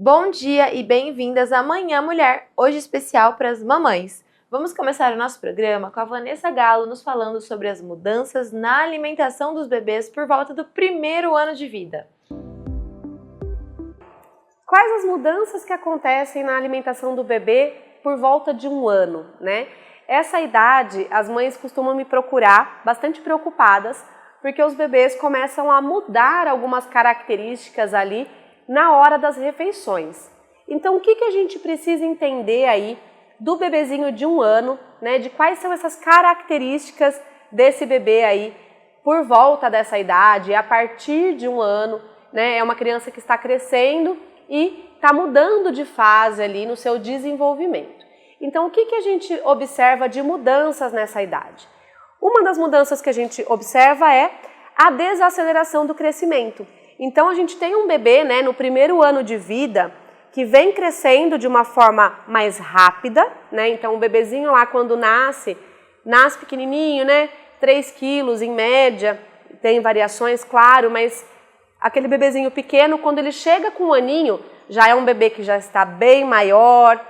Bom dia e bem-vindas à Manhã Mulher, hoje especial para as mamães. Vamos começar o nosso programa com a Vanessa Galo nos falando sobre as mudanças na alimentação dos bebês por volta do primeiro ano de vida. Quais as mudanças que acontecem na alimentação do bebê por volta de um ano, né? Essa idade, as mães costumam me procurar bastante preocupadas, porque os bebês começam a mudar algumas características ali na hora das refeições. Então, o que a gente precisa entender aí do bebezinho de um ano, né? De quais são essas características desse bebê aí por volta dessa idade, a partir de um ano, né? É uma criança que está crescendo e está mudando de fase ali no seu desenvolvimento. Então, o que a gente observa de mudanças nessa idade? Uma das mudanças que a gente observa é a desaceleração do crescimento. Então, a gente tem um bebê, né, no primeiro ano de vida, que vem crescendo de uma forma mais rápida, né? Então, o bebezinho lá, quando nasce pequenininho, né? 3 quilos em média, tem variações, claro, mas aquele bebezinho pequeno, quando ele chega com um aninho, já é um bebê que já está bem maior,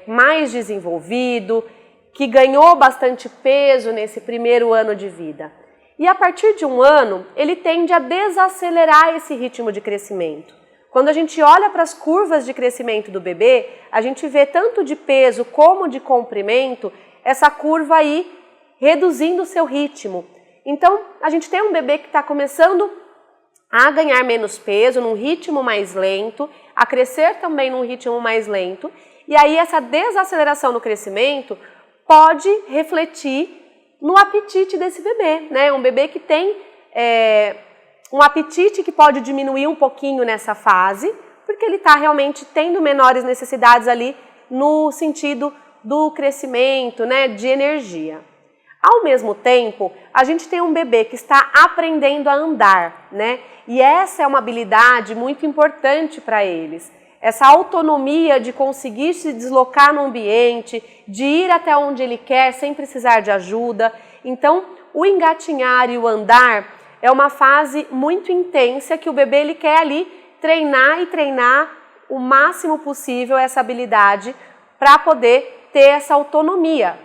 mais desenvolvido, que ganhou bastante peso nesse primeiro ano de vida. E a partir de um ano, ele tende a desacelerar esse ritmo de crescimento. Quando a gente olha para as curvas de crescimento do bebê, a gente vê tanto de peso como de comprimento, essa curva aí reduzindo o seu ritmo. Então, a gente tem um bebê que está começando a ganhar menos peso, num ritmo mais lento, a crescer também num ritmo mais lento, e aí essa desaceleração no crescimento pode refletir no apetite desse bebê, né? Um bebê que tem um apetite que pode diminuir um pouquinho nessa fase, porque ele está realmente tendo menores necessidades ali no sentido do crescimento, né? De energia. Ao mesmo tempo, a gente tem um bebê que está aprendendo a andar, né? E essa é uma habilidade muito importante para eles. Essa autonomia de conseguir se deslocar no ambiente, de ir até onde ele quer sem precisar de ajuda. Então, o engatinhar e o andar é uma fase muito intensa que o bebê ele quer ali treinar o máximo possível essa habilidade para poder ter essa autonomia.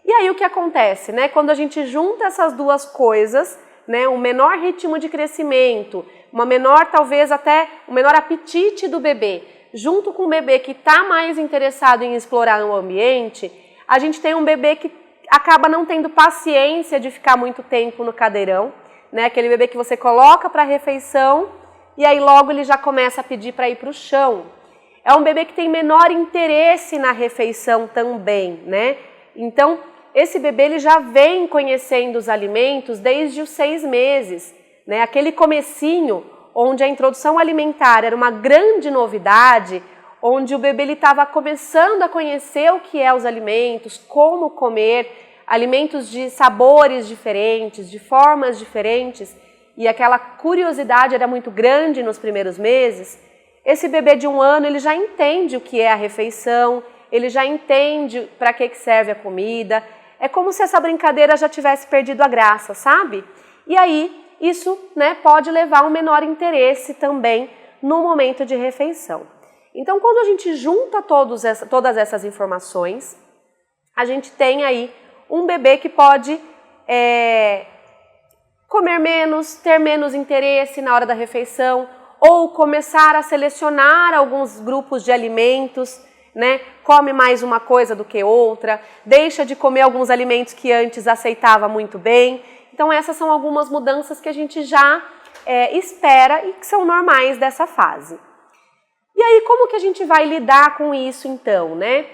E aí o que acontece, né? Quando a gente junta essas duas coisas, né? Um menor ritmo de crescimento, uma menor, talvez até um menor apetite do bebê, junto com o bebê que está mais interessado em explorar o ambiente, a gente tem um bebê que acaba não tendo paciência de ficar muito tempo no cadeirão, né? Aquele bebê que você coloca para a refeição e aí logo ele já começa a pedir para ir para o chão. É um bebê que tem menor interesse na refeição também, né? Então, esse bebê ele já vem conhecendo os alimentos desde os 6 meses, né? Aquele comecinho onde a introdução alimentar era uma grande novidade, onde o bebê estava começando a conhecer o que é os alimentos, como comer, alimentos de sabores diferentes, de formas diferentes, e aquela curiosidade era muito grande nos primeiros meses. Esse bebê de um ano ele já entende o que é a refeição, ele já entende para que serve a comida. É como se essa brincadeira já tivesse perdido a graça, sabe? E aí, isso, né, pode levar a um menor interesse também no momento de refeição. Então, quando a gente junta todas essas informações, a gente tem aí um bebê que pode comer menos, ter menos interesse na hora da refeição, ou começar a selecionar alguns grupos de alimentos, né? Come mais uma coisa do que outra, deixa de comer alguns alimentos que antes aceitava muito bem. Então essas são algumas mudanças que a gente já espera e que são normais dessa fase. E aí como que a gente vai lidar com isso então, né?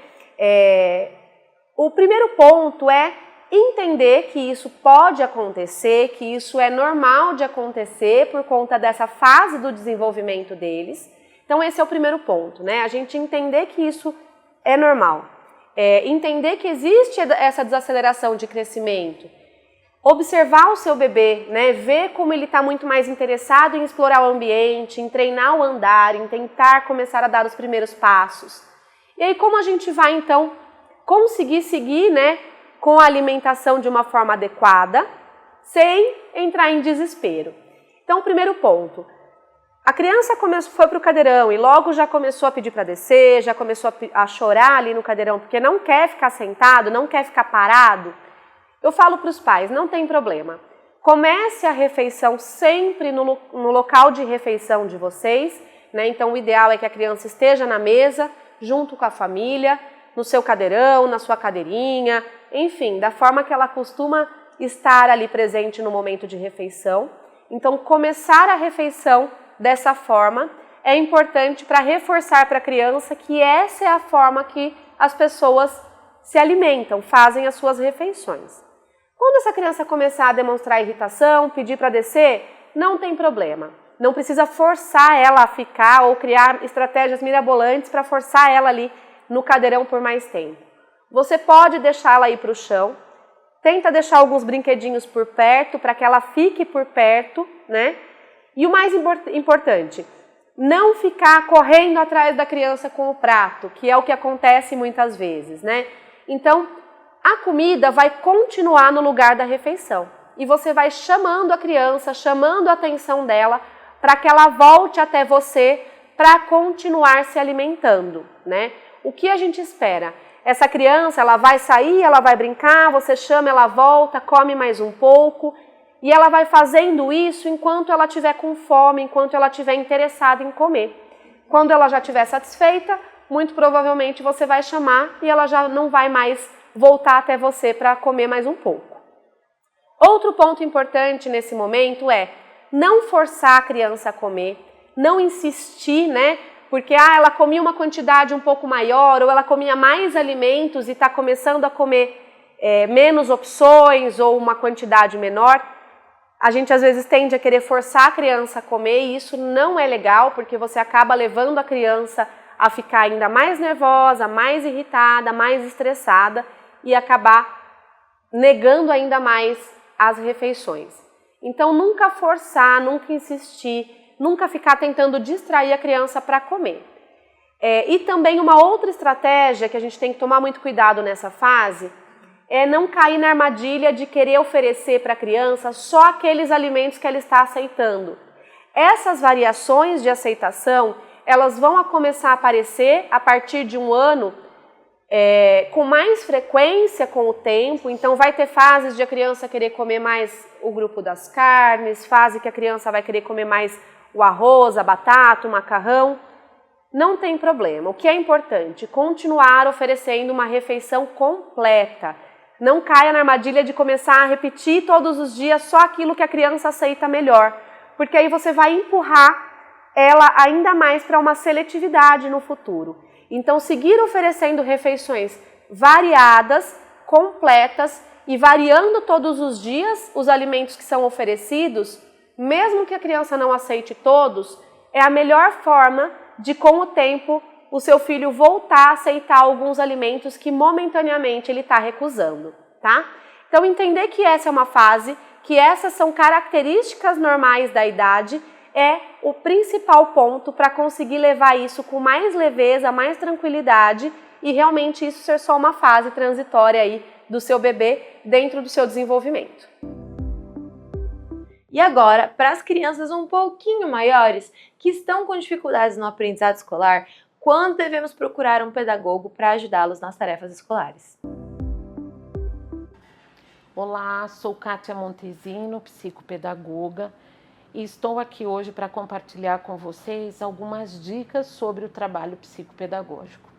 O primeiro ponto é entender que isso pode acontecer, que isso é normal de acontecer por conta dessa fase do desenvolvimento deles. Então esse é o primeiro ponto, né? A gente entender que isso é normal, entender que existe essa desaceleração de crescimento, observar o seu bebê, né? Ver como ele está muito mais interessado em explorar o ambiente, em treinar o andar, em tentar começar a dar os primeiros passos. E aí como a gente vai então conseguir seguir, né, com a alimentação de uma forma adequada, sem entrar em desespero. Então o primeiro ponto, A criança foi para o cadeirão e logo já começou a pedir para descer, já começou a chorar ali no cadeirão porque não quer ficar sentado, não quer ficar parado. Eu falo para os pais, não tem problema. Comece a refeição sempre no local de refeição de vocês, né? Então o ideal é que a criança esteja na mesa, junto com a família, no seu cadeirão, na sua cadeirinha, enfim, da forma que ela costuma estar ali presente no momento de refeição. Então começar a refeição dessa forma é importante para reforçar para a criança que essa é a forma que as pessoas se alimentam, fazem as suas refeições. Quando essa criança começar a demonstrar irritação, pedir para descer, não tem problema. Não precisa forçar ela a ficar ou criar estratégias mirabolantes para forçar ela ali no cadeirão por mais tempo. Você pode deixá-la ir para o chão, tenta deixar alguns brinquedinhos por perto para que ela fique por perto, né? E o mais importante, não ficar correndo atrás da criança com o prato, que é o que acontece muitas vezes, né? Então, a comida vai continuar no lugar da refeição e você vai chamando a criança, chamando a atenção dela para que ela volte até você para continuar se alimentando, né? O que a gente espera? Essa criança, ela vai sair, ela vai brincar, você chama, ela volta, come mais um pouco e ela vai fazendo isso enquanto ela estiver com fome, enquanto ela estiver interessada em comer. Quando ela já estiver satisfeita, muito provavelmente você vai chamar e ela já não vai mais voltar até você para comer mais um pouco. Outro ponto importante nesse momento é não forçar a criança a comer, não insistir, né? Porque ela comia uma quantidade um pouco maior ou ela comia mais alimentos e está começando a comer menos opções ou uma quantidade menor. A gente às vezes tende a querer forçar a criança a comer e isso não é legal porque você acaba levando a criança a ficar ainda mais nervosa, mais irritada, mais estressada e acabar negando ainda mais as refeições. Então nunca forçar, nunca insistir, nunca ficar tentando distrair a criança para comer. E também uma outra estratégia que a gente tem que tomar muito cuidado nessa fase é não cair na armadilha de querer oferecer para a criança só aqueles alimentos que ela está aceitando. Essas variações de aceitação, elas vão começar a aparecer a partir de um ano com mais frequência com o tempo, então vai ter fases de a criança querer comer mais o grupo das carnes, fase que a criança vai querer comer mais o arroz, a batata, o macarrão. Não tem problema. O que é importante? Continuar oferecendo uma refeição completa. Não caia na armadilha de começar a repetir todos os dias só aquilo que a criança aceita melhor, porque aí você vai empurrar ela ainda mais para uma seletividade no futuro. Então, seguir oferecendo refeições variadas, completas e variando todos os dias os alimentos que são oferecidos, mesmo que a criança não aceite todos, é a melhor forma de, com o tempo, o seu filho voltar a aceitar alguns alimentos que momentaneamente ele está recusando, tá? Então, entender que essa é uma fase, que essas são características normais da idade, é o principal ponto para conseguir levar isso com mais leveza, mais tranquilidade e realmente isso ser só uma fase transitória aí do seu bebê dentro do seu desenvolvimento. E agora, para as crianças um pouquinho maiores que estão com dificuldades no aprendizado escolar, quando devemos procurar um pedagogo para ajudá-los nas tarefas escolares? Olá, sou Kátia Montesino, psicopedagoga, e estou aqui hoje para compartilhar com vocês algumas dicas sobre o trabalho psicopedagógico.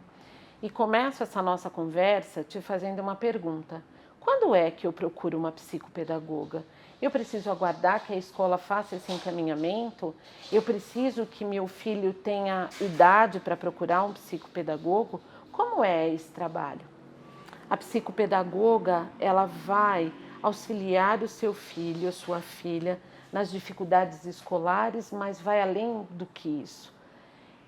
E começo essa nossa conversa te fazendo uma pergunta. Quando é que eu procuro uma psicopedagoga? Eu preciso aguardar que a escola faça esse encaminhamento? Eu preciso que meu filho tenha idade para procurar um psicopedagogo? Como é esse trabalho? A psicopedagoga, ela vai auxiliar o seu filho, a sua filha, nas dificuldades escolares, mas vai além do que isso.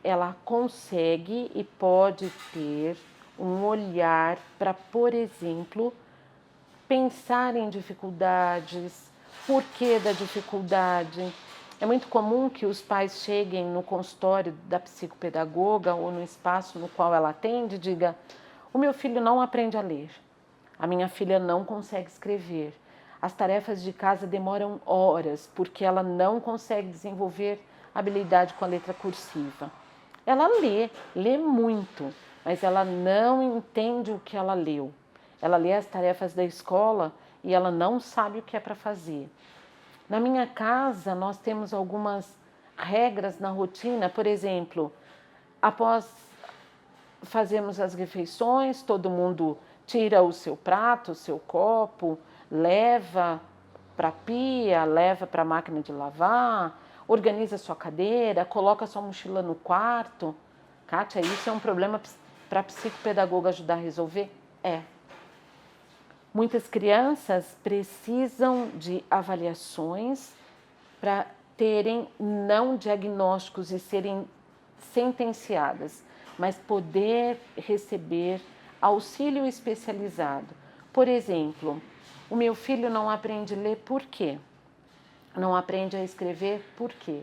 Ela consegue e pode ter um olhar para, por exemplo, pensar em dificuldades, porquê da dificuldade. É muito comum que os pais cheguem no consultório da psicopedagoga ou no espaço no qual ela atende e digam: o meu filho não aprende a ler, a minha filha não consegue escrever, as tarefas de casa demoram horas porque ela não consegue desenvolver habilidade com a letra cursiva. Ela lê muito, mas ela não entende o que ela leu. Ela lê as tarefas da escola e ela não sabe o que é para fazer. Na minha casa, nós temos algumas regras na rotina, por exemplo, após fazermos as refeições, todo mundo tira o seu prato, o seu copo, leva para a pia, leva para a máquina de lavar, organiza a sua cadeira, coloca a sua mochila no quarto. Kátia, isso é um problema para a psicopedagoga ajudar a resolver? É. Muitas crianças precisam de avaliações para terem não diagnósticos e serem sentenciadas, mas poder receber auxílio especializado. Por exemplo, o meu filho não aprende a ler por quê? Não aprende a escrever por quê?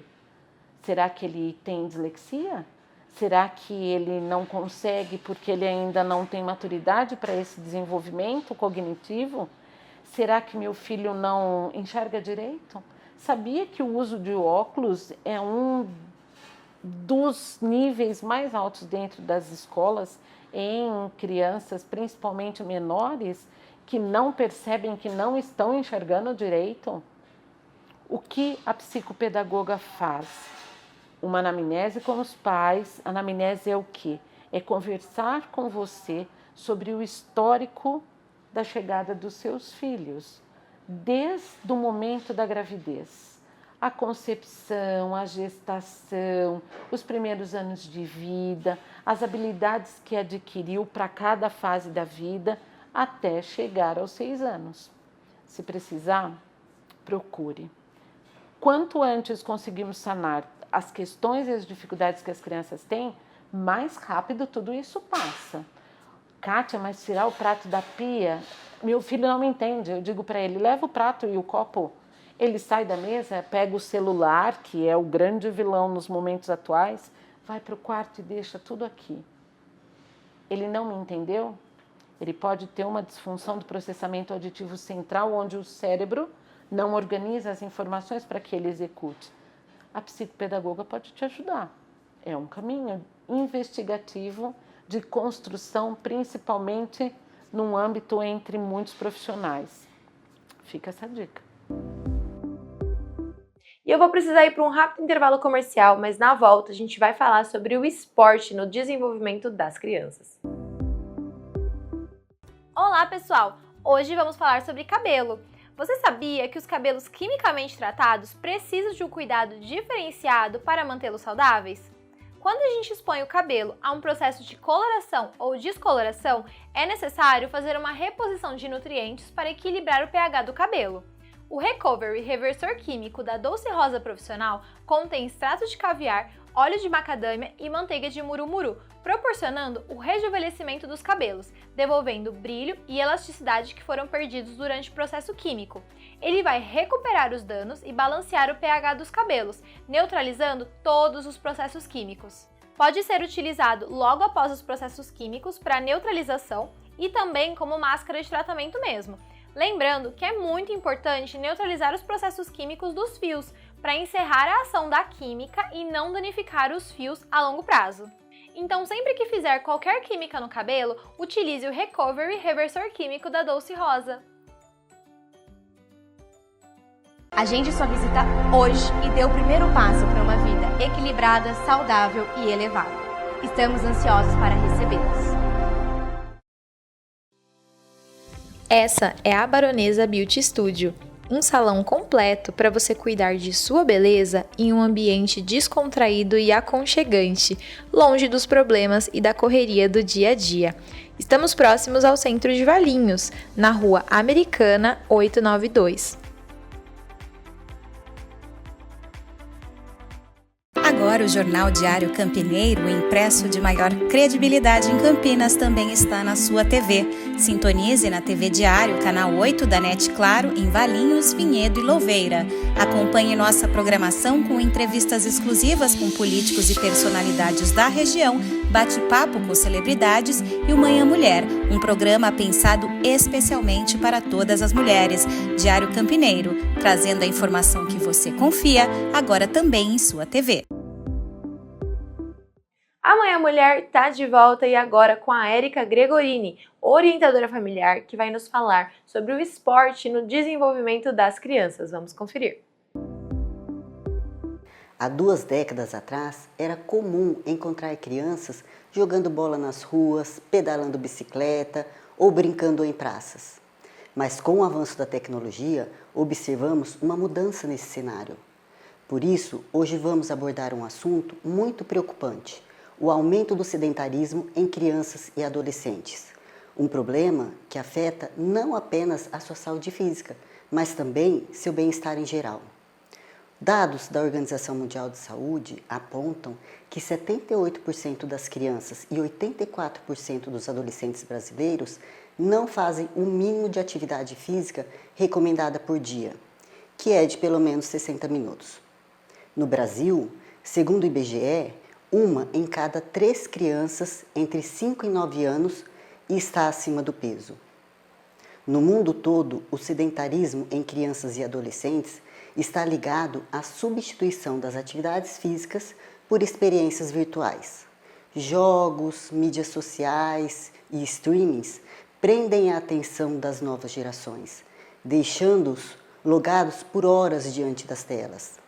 Será que ele tem dislexia? Será que ele não consegue porque ele ainda não tem maturidade para esse desenvolvimento cognitivo? Será que meu filho não enxerga direito? Sabia que o uso de óculos é um dos níveis mais altos dentro das escolas em crianças, principalmente menores, que não percebem que não estão enxergando direito? O que a psicopedagoga faz? Uma anamnese com os pais. A anamnese é o quê? É conversar com você sobre o histórico da chegada dos seus filhos, desde o momento da gravidez. A concepção, a gestação, os primeiros anos de vida, as habilidades que adquiriu para cada fase da vida até chegar aos 6 anos. Se precisar, procure. Quanto antes conseguimos sanar as questões e as dificuldades que as crianças têm, mais rápido tudo isso passa. Kátia, mas tirar o prato da pia, meu filho não me entende. Eu digo para ele, leva o prato e o copo. Ele sai da mesa, pega o celular, que é o grande vilão nos momentos atuais, vai para o quarto e deixa tudo aqui. Ele não me entendeu? Ele pode ter uma disfunção do processamento auditivo central, onde o cérebro não organiza as informações para que ele execute. A psicopedagoga pode te ajudar. É um caminho investigativo de construção, principalmente num âmbito entre muitos profissionais. Fica essa dica. E eu vou precisar ir para um rápido intervalo comercial, mas na volta a gente vai falar sobre o esporte no desenvolvimento das crianças. Olá, pessoal! Hoje vamos falar sobre cabelo. Você sabia que os cabelos quimicamente tratados precisam de um cuidado diferenciado para mantê-los saudáveis? Quando a gente expõe o cabelo a um processo de coloração ou descoloração, é necessário fazer uma reposição de nutrientes para equilibrar o pH do cabelo. O Recovery Reversor Químico da Doce Rosa Profissional contém extrato de caviar, óleo de macadâmia e manteiga de murumuru, proporcionando o rejuvenescimento dos cabelos, devolvendo o brilho e elasticidade que foram perdidos durante o processo químico. Ele vai recuperar os danos e balancear o pH dos cabelos, neutralizando todos os processos químicos. Pode ser utilizado logo após os processos químicos para neutralização e também como máscara de tratamento mesmo. Lembrando que é muito importante neutralizar os processos químicos dos fios para encerrar a ação da química e não danificar os fios a longo prazo. Então, sempre que fizer qualquer química no cabelo, utilize o Recovery Reversor Químico da Doce Rosa. Agende sua visita hoje e dê o primeiro passo para uma vida equilibrada, saudável e elevada. Estamos ansiosos para recebê-los. Essa é a Baronesa Beauty Studio, um salão completo para você cuidar de sua beleza em um ambiente descontraído e aconchegante, longe dos problemas e da correria do dia a dia. Estamos próximos ao centro de Valinhos, na Rua Americana 892. Agora Agora o Jornal Diário Campineiro, o impresso de maior credibilidade em Campinas, também está na sua TV. Sintonize na TV Diário, canal 8 da NET Claro, em Valinhos, Vinhedo e Louveira. Acompanhe nossa programação com entrevistas exclusivas com políticos e personalidades da região, bate-papo com celebridades e o Manhã Mulher, um programa pensado especialmente para todas as mulheres. Diário Campineiro, trazendo a informação que você confia, agora também em sua TV. A Manhã Mulher tá de volta e agora com a Érica Gregorini, orientadora familiar, que vai nos falar sobre o esporte no desenvolvimento das crianças. Vamos conferir. Há 2 décadas atrás, era comum encontrar crianças jogando bola nas ruas, pedalando bicicleta ou brincando em praças. Mas com o avanço da tecnologia, observamos uma mudança nesse cenário. Por isso, hoje vamos abordar um assunto muito preocupante: o aumento do sedentarismo em crianças e adolescentes. Um problema que afeta não apenas a sua saúde física, mas também seu bem-estar em geral. Dados da Organização Mundial de Saúde apontam que 78% das crianças e 84% dos adolescentes brasileiros não fazem o mínimo de atividade física recomendada por dia, que é de pelo menos 60 minutos. No Brasil, segundo o IBGE, 1 em cada 3 crianças entre 5 e 9 anos está acima do peso. No mundo todo, o sedentarismo em crianças e adolescentes está ligado à substituição das atividades físicas por experiências virtuais. Jogos, mídias sociais e streamings prendem a atenção das novas gerações, deixando-os logados por horas diante das telas.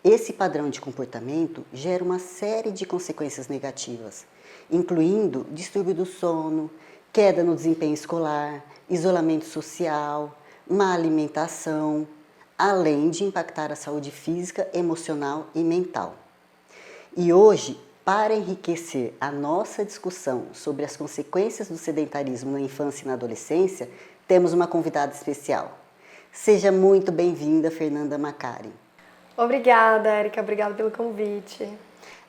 Esse padrão de comportamento gera uma série de consequências negativas, incluindo distúrbio do sono, queda no desempenho escolar, isolamento social, má alimentação, além de impactar a saúde física, emocional e mental. E hoje, para enriquecer a nossa discussão sobre as consequências do sedentarismo na infância e na adolescência, temos uma convidada especial. Seja muito bem-vinda, Fernanda Macari. Obrigada, Érica. Obrigada pelo convite.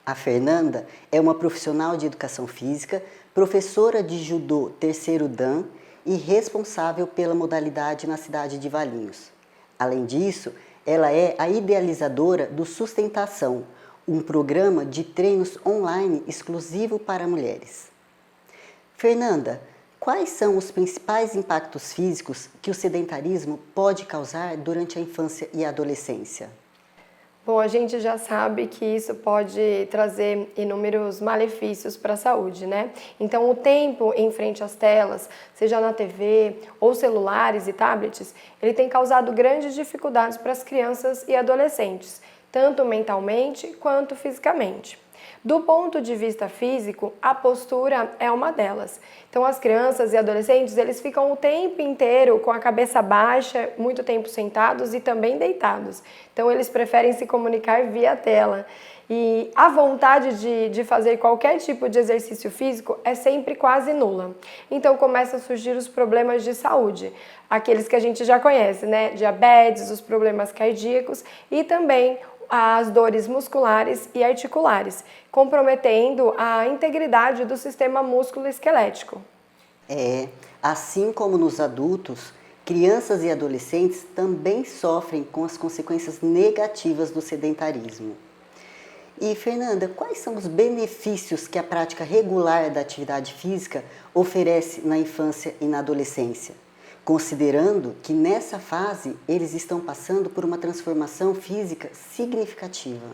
A Fernanda é uma profissional de educação física, professora de judô 3º Dan e responsável pela modalidade na cidade de Valinhos. Além disso, ela é a idealizadora do Sustentação, um programa de treinos online exclusivo para mulheres. Fernanda, quais são os principais impactos físicos que o sedentarismo pode causar durante a infância e a adolescência? Bom, a gente já sabe que isso pode trazer inúmeros malefícios para a saúde, né? Então, o tempo em frente às telas, seja na TV ou celulares e tablets, ele tem causado grandes dificuldades para as crianças e adolescentes, tanto mentalmente quanto fisicamente. Do ponto de vista físico, a postura é uma delas. Então, as crianças e adolescentes, eles ficam o tempo inteiro com a cabeça baixa, muito tempo sentados e também deitados. Então, eles preferem se comunicar via tela. E a vontade de fazer qualquer tipo de exercício físico é sempre quase nula. Então, começam a surgir os problemas de saúde, aqueles que a gente já conhece, né? Diabetes, os problemas cardíacos e também as dores musculares e articulares, comprometendo a integridade do sistema músculo-esquelético. Assim como nos adultos, crianças e adolescentes também sofrem com as consequências negativas do sedentarismo. E, Fernanda, quais são os benefícios que a prática regular da atividade física oferece na infância e na adolescência? Considerando que nessa fase eles estão passando por uma transformação física significativa.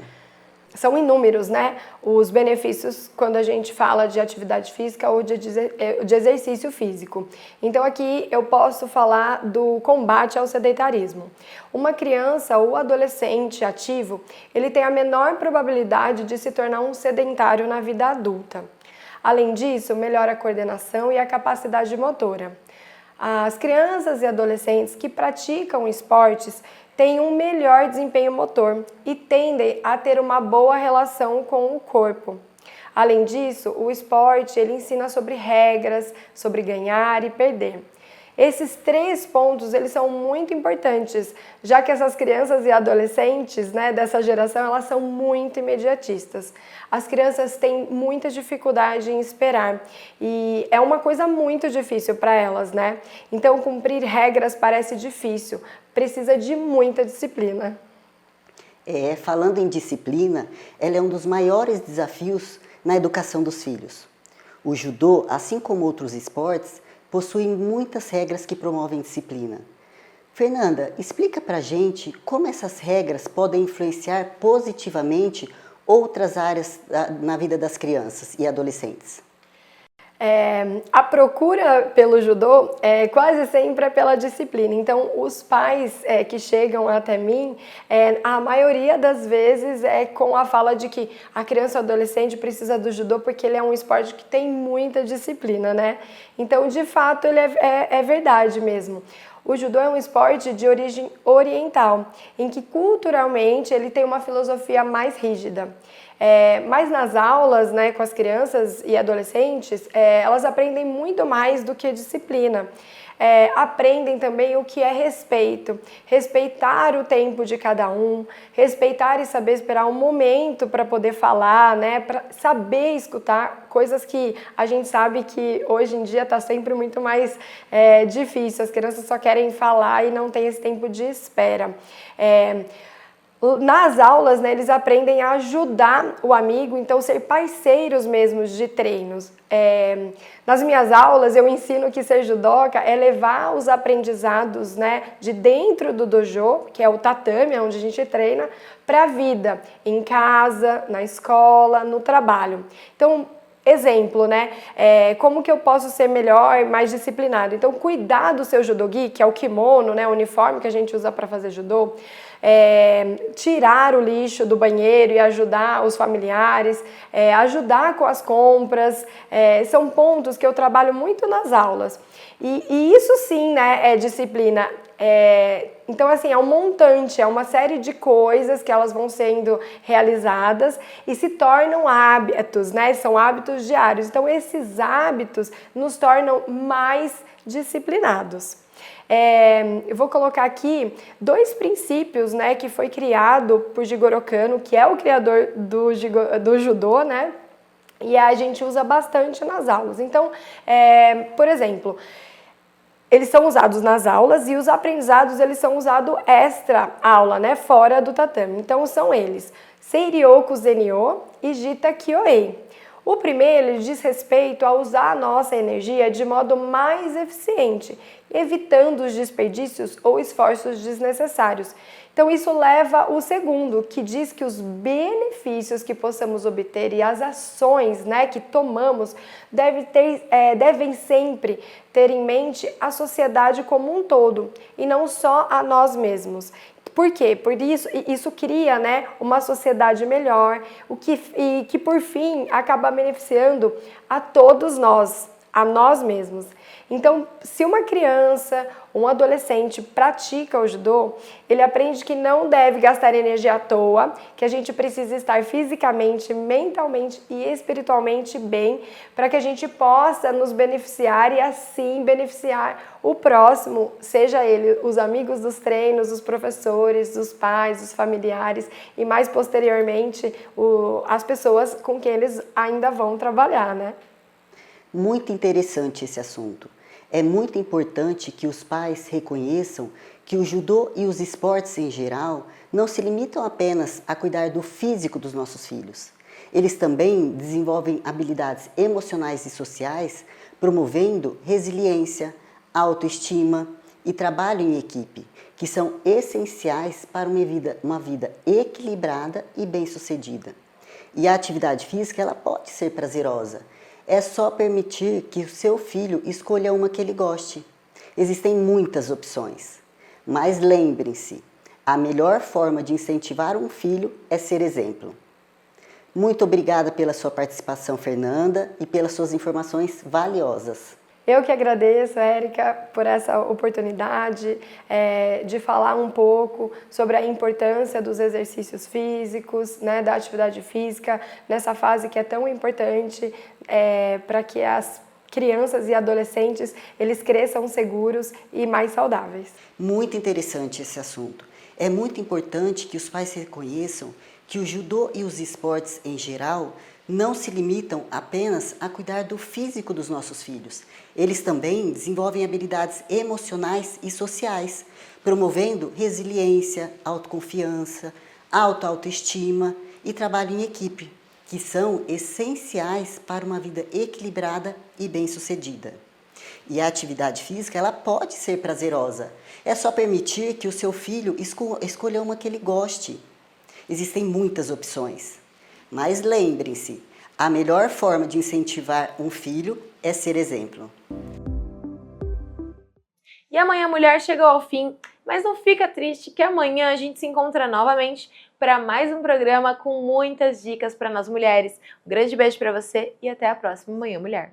São inúmeros, né? Os benefícios quando a gente fala de atividade física ou de exercício físico. Então aqui eu posso falar do combate ao sedentarismo. Uma criança ou adolescente ativo, ele tem a menor probabilidade de se tornar um sedentário na vida adulta. Além disso, melhora a coordenação e a capacidade motora. As crianças e adolescentes que praticam esportes têm um melhor desempenho motor e tendem a ter uma boa relação com o corpo. Além disso, o esporte ele ensina sobre regras, sobre ganhar e perder. Esses 3 pontos, eles são muito importantes, já que essas crianças e adolescentes, né, dessa geração, elas são muito imediatistas. As crianças têm muita dificuldade em esperar e é uma coisa muito difícil para elas, né? Então, cumprir regras parece difícil, precisa de muita disciplina. Falando em disciplina, ela é um dos maiores desafios na educação dos filhos. O judô, assim como outros esportes, possui muitas regras que promovem disciplina. Fernanda, explica pra gente como essas regras podem influenciar positivamente outras áreas na vida das crianças e adolescentes. A procura pelo judô quase sempre é pela disciplina. Então, os pais que chegam até mim, a maioria das vezes é com a fala de que a criança ou adolescente precisa do judô porque ele é um esporte que tem muita disciplina, né? Então, de fato, ele é verdade mesmo. O judô é um esporte de origem oriental, em que culturalmente ele tem uma filosofia mais rígida. Mas nas aulas, né, com as crianças e adolescentes, elas aprendem muito mais do que disciplina. Aprendem também o que é respeito, respeitar o tempo de cada um, respeitar e saber esperar um momento para poder falar, né, para saber escutar, coisas que a gente sabe que hoje em dia está sempre muito mais difícil, as crianças só querem falar e não tem esse tempo de espera. Nas aulas, né, eles aprendem a ajudar o amigo, então ser parceiros mesmos de treinos. Nas minhas aulas eu ensino que ser judoca é levar os aprendizados, né, de dentro do dojo, que é o tatame, onde a gente treina, para a vida, em casa, na escola, no trabalho. Então, exemplo, né? Como que eu posso ser melhor, mais disciplinado? Então, cuidar do seu judogi, que é o kimono, né, o uniforme que a gente usa para fazer judô, tirar o lixo do banheiro e ajudar os familiares, ajudar com as compras, são pontos que eu trabalho muito nas aulas. E isso sim, né, é disciplina. Então, assim, é um montante, é uma série de coisas que elas vão sendo realizadas e se tornam hábitos, né? São hábitos diários. Então, esses hábitos nos tornam mais disciplinados. Eu vou colocar aqui 2 princípios, né, que foi criado por Jigoro Kano, que é o criador do judô, né? E a gente usa bastante nas aulas. Então, por exemplo, eles são usados nas aulas e os aprendizados eles são usados extra aula, né, fora do tatame. Então são eles: Seiryoku Zenyo e Jita Kyoei. O primeiro ele diz respeito a usar a nossa energia de modo mais eficiente, evitando os desperdícios ou esforços desnecessários. Então isso leva o segundo, que diz que os benefícios que possamos obter e as ações, né, que tomamos devem sempre ter em mente a sociedade como um todo e não só a nós mesmos. Por quê? Por isso cria, né, uma sociedade melhor, e que por fim acaba beneficiando a todos nós, a nós mesmos. Então, se uma criança, um adolescente pratica o judô, ele aprende que não deve gastar energia à toa, que a gente precisa estar fisicamente, mentalmente e espiritualmente bem para que a gente possa nos beneficiar e assim beneficiar o próximo, seja ele os amigos dos treinos, os professores, os pais, os familiares e mais posteriormente as pessoas com quem eles ainda vão trabalhar, né? Muito interessante esse assunto. É muito importante que os pais reconheçam que o judô e os esportes em geral não se limitam apenas a cuidar do físico dos nossos filhos. Eles também desenvolvem habilidades emocionais e sociais, promovendo resiliência, autoestima e trabalho em equipe, que são essenciais para uma vida equilibrada e bem-sucedida. E a atividade física ela pode ser prazerosa. É só permitir que o seu filho escolha uma que ele goste. Existem muitas opções, mas lembrem-se, a melhor forma de incentivar um filho é ser exemplo. Muito obrigada pela sua participação, Fernanda, e pelas suas informações valiosas. Eu que agradeço, Érica, por essa oportunidade de falar um pouco sobre a importância dos exercícios físicos, né, da atividade física, nessa fase que é tão importante para que crianças e adolescentes, eles cresçam seguros e mais saudáveis. Muito interessante esse assunto. É muito importante que os pais reconheçam que o judô e os esportes em geral não se limitam apenas a cuidar do físico dos nossos filhos. Eles também desenvolvem habilidades emocionais e sociais, promovendo resiliência, autoconfiança, autoestima e trabalho em equipe, que são essenciais para uma vida equilibrada e bem-sucedida. E a atividade física, ela pode ser prazerosa. É só permitir que o seu filho escolha uma que ele goste. Existem muitas opções. Mas lembrem-se, a melhor forma de incentivar um filho é ser exemplo. E amanhã Mulher chegou ao fim, mas não fica triste que amanhã a gente se encontra novamente para mais um programa com muitas dicas para nós mulheres. Um grande beijo para você e até a próxima Manhã Mulher.